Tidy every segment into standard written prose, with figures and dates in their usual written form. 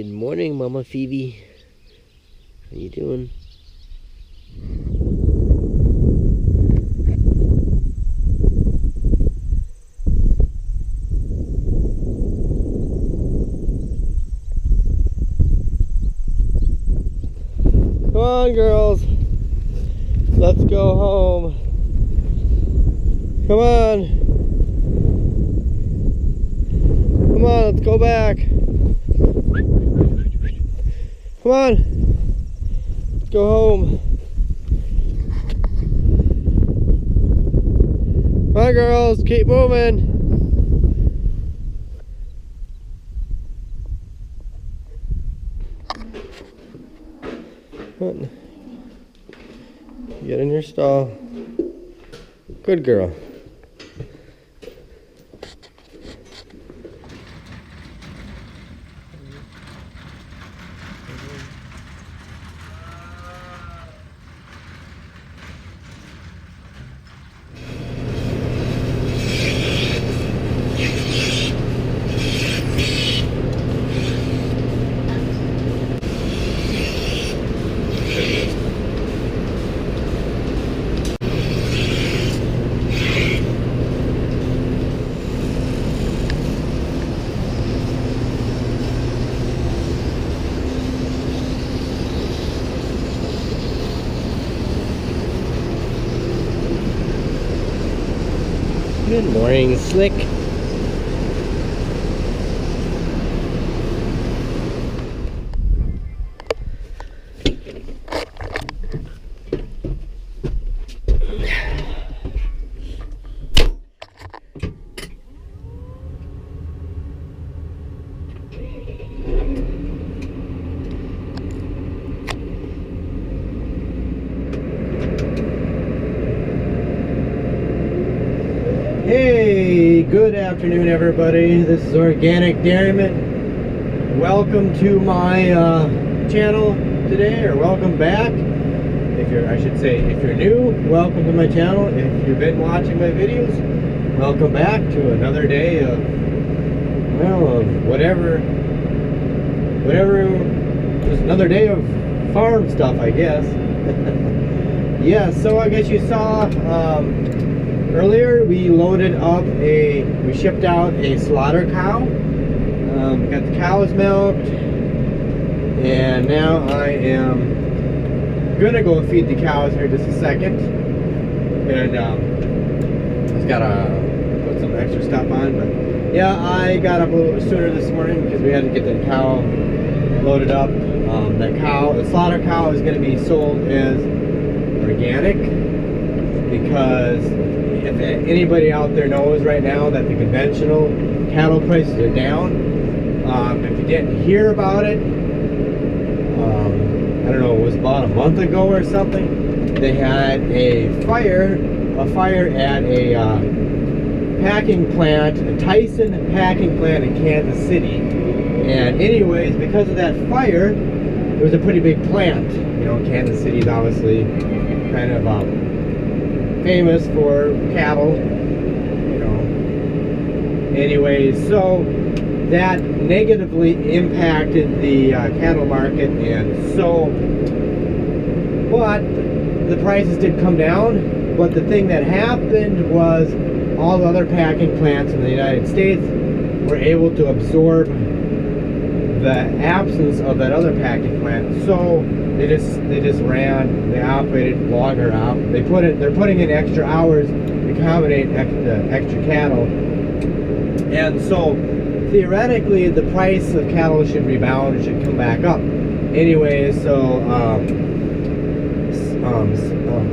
Good morning, Mama Phoebe. How you doing? Come on, girls. Let's go home. Come on. Come on, let's go back. Come on. Let's go home. Come on, girls, keep moving. Come on. Get in your stall. Good girl. Good morning, Slick. Hey, good afternoon, everybody. This is Organic Dairyman. Welcome to my channel today, or welcome back. If you're new, welcome to my channel. If you've been watching my videos, welcome back to another day of, well, of whatever, just another day of farm stuff, I guess. Yeah, so I guess you saw, earlier we shipped out a slaughter cow. Got the cows milked, and now I am gonna go feed the cows here just a second. And just gotta put some extra stuff on, but yeah, I got up a little bit sooner this morning because we had to get the cow loaded up. The slaughter cow is gonna be sold as organic, because if anybody out there knows right now that the conventional cattle prices are down, if you didn't hear about it, I don't know, it was about a month ago or something, they had a fire at a packing plant, a Tyson packing plant in Kansas City. And anyways, because of that fire, it was a pretty big plant. You know, Kansas City is obviously kind of famous for cattle, you know. Anyways, so that negatively impacted the cattle market, and so, but the prices did come down. But the thing that happened was all the other packing plants in the United States were able to absorb the absence of that other packing plant, so they just operated longer out. They're putting in extra hours to accommodate extra cattle, and so theoretically the price of cattle should rebound and should come back up. Anyway, so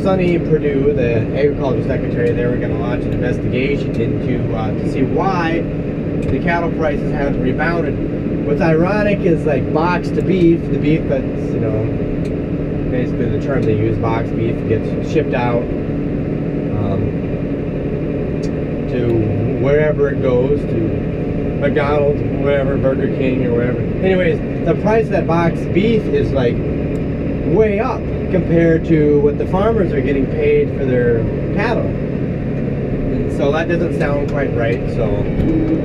Sonny Perdue, the agriculture secretary, they were going to launch an investigation into to see why the cattle prices haven't rebounded. What's ironic is, like, boxed beef, the beef that's, you know, basically the term they use, boxed beef, gets shipped out to wherever it goes, to McDonald's, whatever, Burger King or whatever. Anyways, the price of that boxed beef is like way up compared to what the farmers are getting paid for their cattle. And so that doesn't sound quite right, so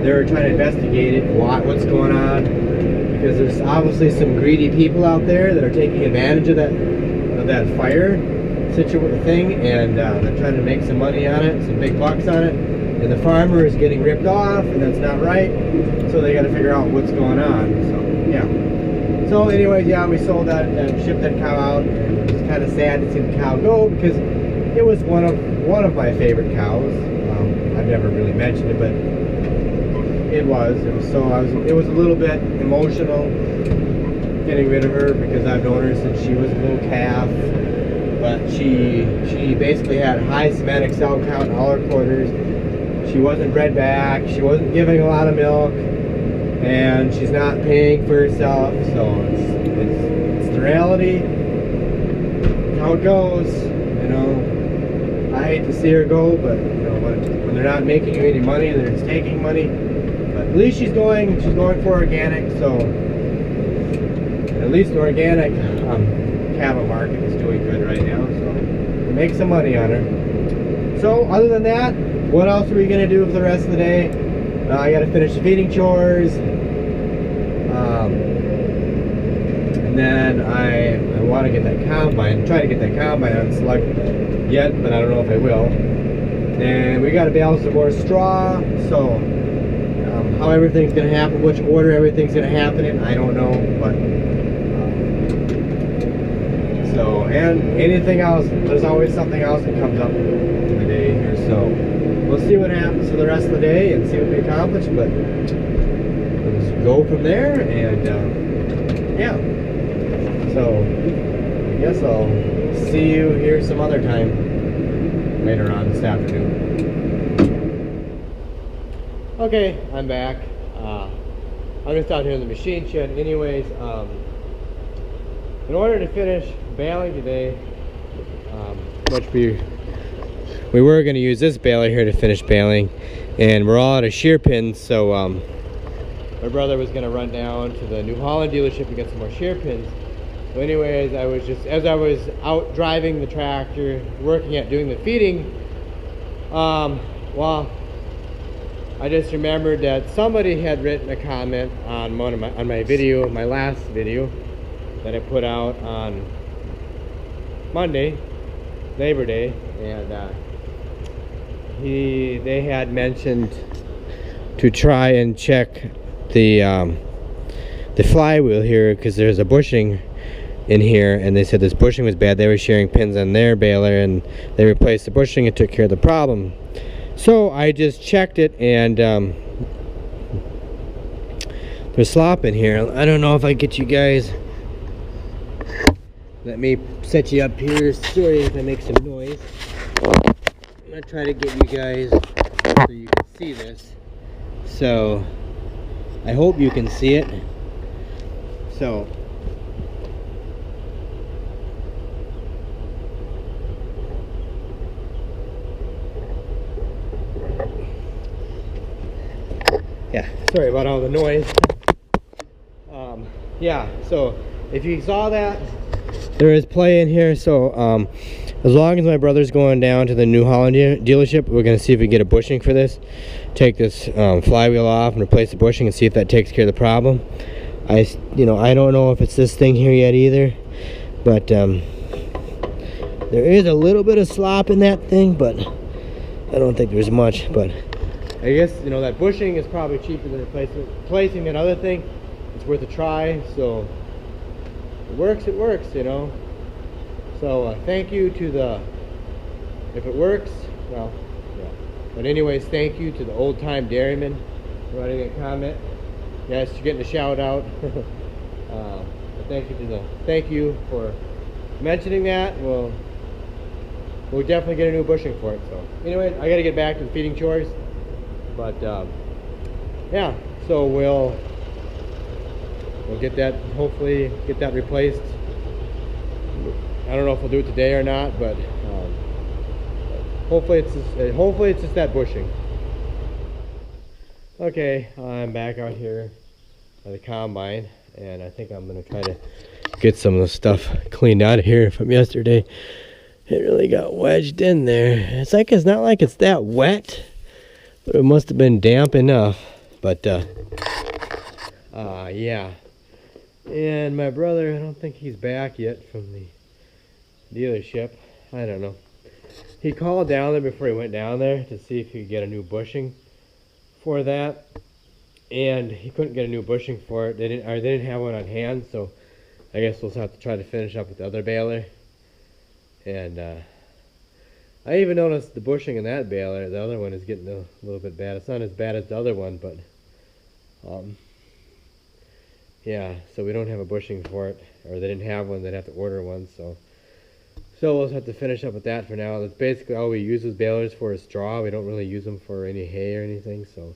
they're trying to investigate it, what's going on. because there's obviously some greedy people out there that are taking advantage of that fire thing, and they're trying to make some money on it, some big bucks on it, and the farmer is getting ripped off, and that's not right. So they got to figure out what's going on. So yeah. So anyways, yeah, we sold that and shipped that cow out, and it was kind of sad to see the cow go because it was one of my favorite cows. I've never really mentioned it, but it was a little bit emotional getting rid of her because I've known her since she was a little calf. But she basically had high somatic cell count in all her quarters. She wasn't bred back. She wasn't giving a lot of milk, and she's not paying for herself. So it's the reality. How it goes, you know. I hate to see her go, but you know when they're not making you any money, they're just taking money. But at least she's going for organic. So at least the organic cattle market is doing good right now, so we make some money on her. So other than that, what else are we going to do for the rest of the day? I got to finish the feeding chores, and then I want to get that combine, try to get that combine unslugged yet, but I don't know if I will. And we got to bale some more straw, so how everything's going to happen, which order everything's going to happen in, I don't know, but so, and anything else, there's always something else that comes up in the day here, so we'll see what happens for the rest of the day and see what we accomplish, but let's go from there, and yeah, so I guess I'll see you here some other time later on this afternoon. Okay, I'm back. I'm just out here in the machine shed anyways. In order to finish baling today, which we were going to use this baler here to finish baling, and we're all out of shear pins, so my brother was going to run down to the New Holland dealership and get some more shear pins. So anyways, as I was out driving the tractor, working at doing the feeding, well, I just remembered that somebody had written a comment on my video, my last video that I put out on Monday, Labor Day, and they had mentioned to try and check the flywheel here because there's a bushing in here, and they said this bushing was bad. They were shearing pins on their baler, and they replaced the bushing and took care of the problem. So I just checked it, and there's slop in here. I don't know if I get you guys. Let me set you up here. Sorry if I make some noise. I'm gonna try to get you guys so you can see this. So I hope you can see it. So yeah, sorry about all the noise. Yeah, so if you saw that, there is play in here. So as long as my brother's going down to the New Holland dealership, we're going to see if we get a bushing for this. Take this flywheel off and replace the bushing and see if that takes care of the problem. I don't know if it's this thing here yet either, but there is a little bit of slop in that thing, but I don't think there's much. But I guess that bushing is probably cheaper than replacing that other thing. It's worth a try. So it works, so thank you to the, if it works, well, yeah. But anyways, thank you to the old time dairyman for writing a comment. Yes, you're getting a shout out. Thank you for mentioning that. We'll definitely get a new bushing for it. So anyway, I got to get back to the feeding chores, but yeah, so we'll get that, hopefully get that replaced. I don't know if we'll do it today or not, but hopefully it's just that bushing. Okay, I'm back out here by the combine, and I think I'm gonna try to get some of the stuff cleaned out of here from yesterday. It really got wedged in there. It's not like it's that wet, but it must have been damp enough. But yeah, And my brother, I don't think he's back yet from the dealership. I don't know. He called down there before he went down there to see if he could get a new bushing for that. And he couldn't get a new bushing for it. They didn't have one on hand, so I guess we'll have to try to finish up with the other baler. And I even noticed the bushing in that baler, the other one is getting a little bit bad. It's not as bad as the other one, but yeah, so we don't have a bushing for it, or they didn't have one. They'd have to order one, so we'll have to finish up with that for now. That's basically all we use those balers for is straw. We don't really use them for any hay or anything, so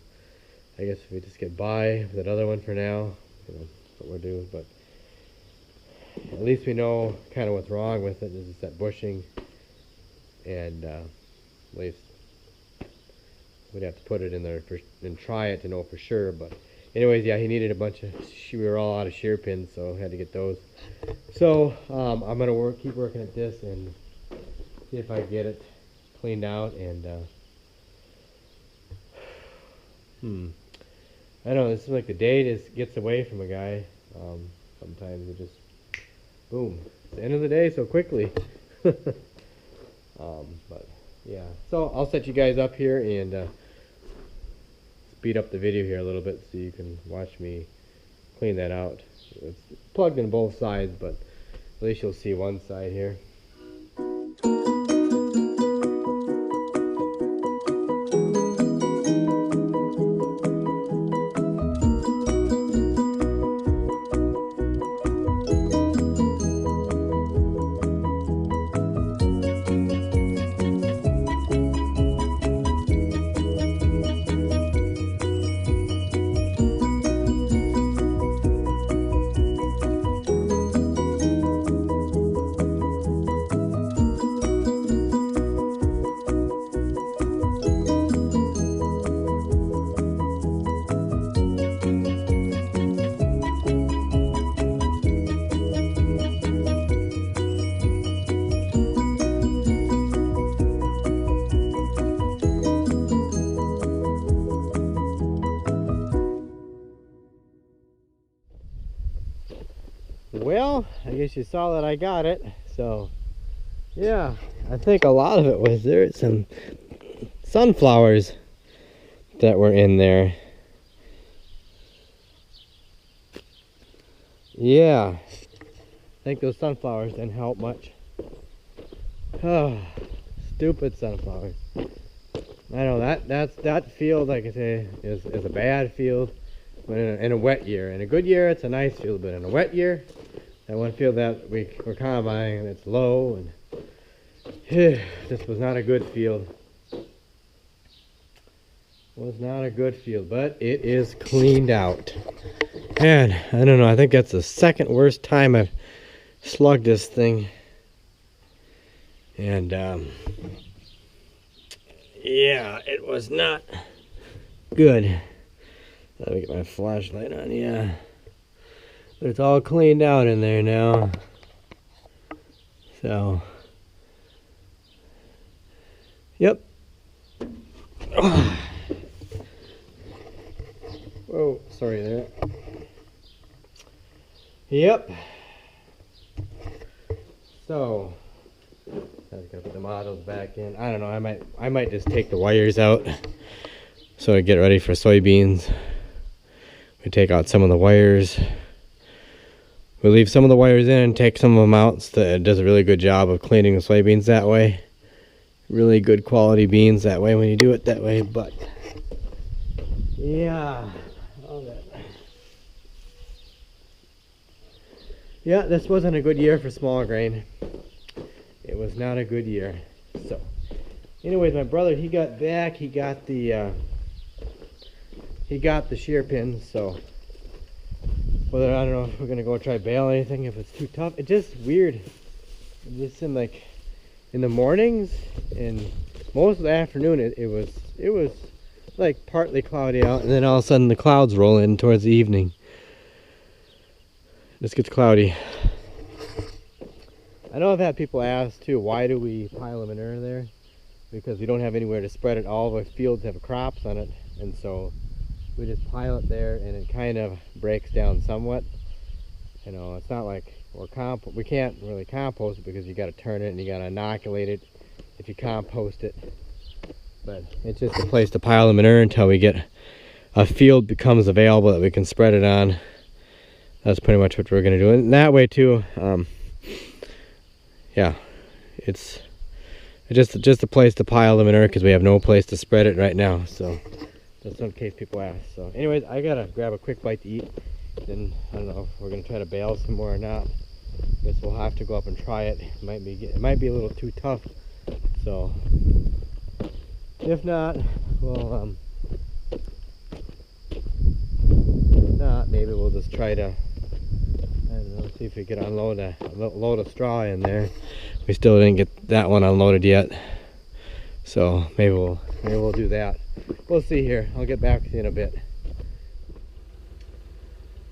I guess if we just get by with that other one for now, you know, that's what we're doing. But at least we know kind of what's wrong with it. Is that bushing, and at least we'd have to put it in there and try it to know for sure. But anyways, yeah, he needed a bunch of, we were all out of shear pins, so had to get those. So I'm gonna keep working at this and see if I can get it cleaned out. And I don't know, this is like the day just gets away from a guy. Sometimes it just, boom, it's the end of the day so quickly. But yeah, so I'll set you guys up here and speed up the video here a little bit so you can watch me clean that out. It's plugged in both sides, but at least you'll see one side here. Well, I guess you saw that I got it. So yeah, I think a lot of it was there. Some sunflowers that were in there. Yeah, I think those sunflowers didn't help much. Oh, stupid sunflowers. I know that field, like I say, is a bad field. But in a wet year, in a good year, it's a nice field. But in a wet year, that one field that we're combining, it's low, and this was not a good field. Was not a good field, but it is cleaned out. And I don't know, I think that's the second worst time I've slugged this thing. And yeah, it was not good. Let me get my flashlight on. Yeah, but it's all cleaned out in there now. So yep. Oh, sorry there. Yep. So I was gonna put the models back in. I don't know, I might just take the wires out so I get ready for soybeans. We take out some of the wires. We leave some of the wires in and take some of them out. So it does a really good job of cleaning the soybeans that way. Really good quality beans that way when you do it that way. But yeah, all that. Yeah, this wasn't a good year for small grain. It was not a good year. So anyways, my brother, he got back. He got the shear pins. So whether, I don't know if we're gonna go try bale anything, if it's too tough. It's just weird. It just seemed like in the mornings and most of the afternoon it was like partly cloudy out, and then all of a sudden the clouds roll in towards the evening. This gets cloudy. I know I've had people ask too, why do we pile of manure there? Because we don't have anywhere to spread it. All the fields have crops on it, and so we just pile it there, and it kind of breaks down somewhat. You know, it's not like we can't really compost it because you got to turn it and you got to inoculate it if you compost it. But it's just a place to pile the manure until we get a field becomes available that we can spread it on. That's pretty much what we're going to do. And that way too, yeah, it's just a place to pile the manure because we have no place to spread it right now. So just in case people ask. So anyways, I gotta grab a quick bite to eat. Then I don't know if we're gonna try to bale some more or not. Guess we'll have to go up and try it. It might be a little too tough. So if not, well, maybe we'll just try to, I don't know, see if we could unload a load of straw in there. We still didn't get that one unloaded yet, so maybe we'll do that. We'll see here. I'll get back with you in a bit.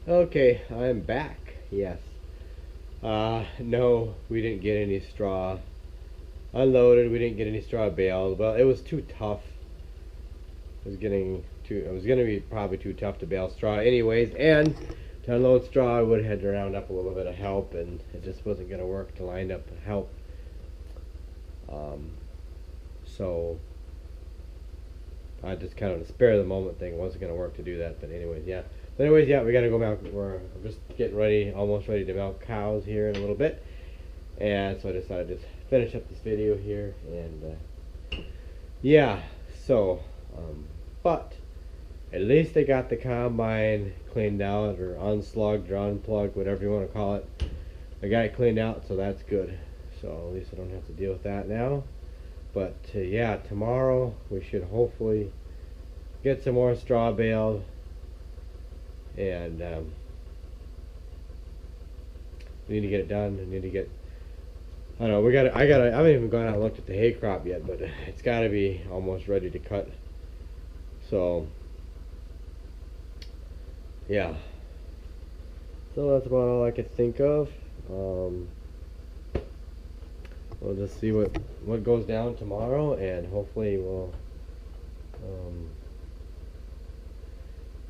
Okay, I'm back. Yes. No, we didn't get any straw unloaded. We didn't get any straw baled. Well, it was too tough. It was gonna be probably too tough to bale straw anyways, and to unload straw I would have had to round up a little bit of help, and it just wasn't gonna work to line up help. So I just kind of a spare of the moment thing. It wasn't gonna work to do that, but anyways, yeah. But anyways, yeah, we gotta go milk. I'm just getting ready, almost ready to milk cows here in a little bit, and so I decided to just finish up this video here, and yeah. So, but at least they got the combine cleaned out, or unslugged, or unplugged, whatever you want to call it. I got it cleaned out, so that's good. So at least I don't have to deal with that now. But yeah, tomorrow we should hopefully get some more straw baled, and we need to get it done. I need to get, I don't know, I haven't even gone out and looked at the hay crop yet, but it's got to be almost ready to cut. So yeah, so that's about all I could think of. We'll just see what goes down tomorrow, and hopefully we'll,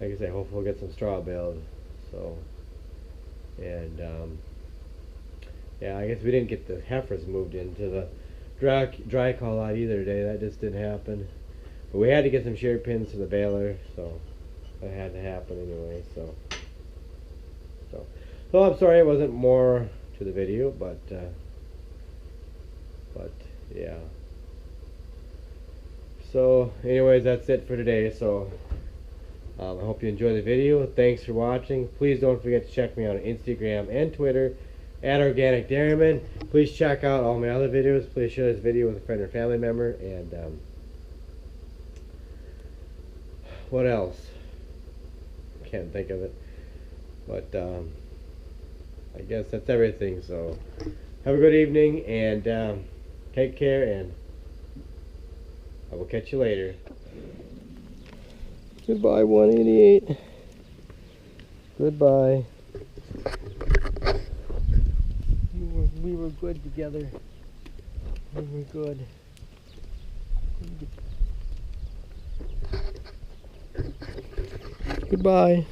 like I say, hopefully we'll get some straw baled. So, and yeah, I guess we didn't get the heifers moved into the dry call lot either today. That just didn't happen. But we had to get some shear pins to the baler, so that had to happen anyway. So I'm sorry it wasn't more to the video, but yeah. So anyways, that's it for today. So I hope you enjoyed the video. Thanks for watching. Please don't forget to check me out on Instagram and Twitter at Organic Dairyman. Please check out all my other videos. Please share this video with a friend or family member. And what else? Can't think of it. But I guess that's everything. So have a good evening, and take care, and I will catch you later. Goodbye, 188. Goodbye. We were good together. We were good. Goodbye.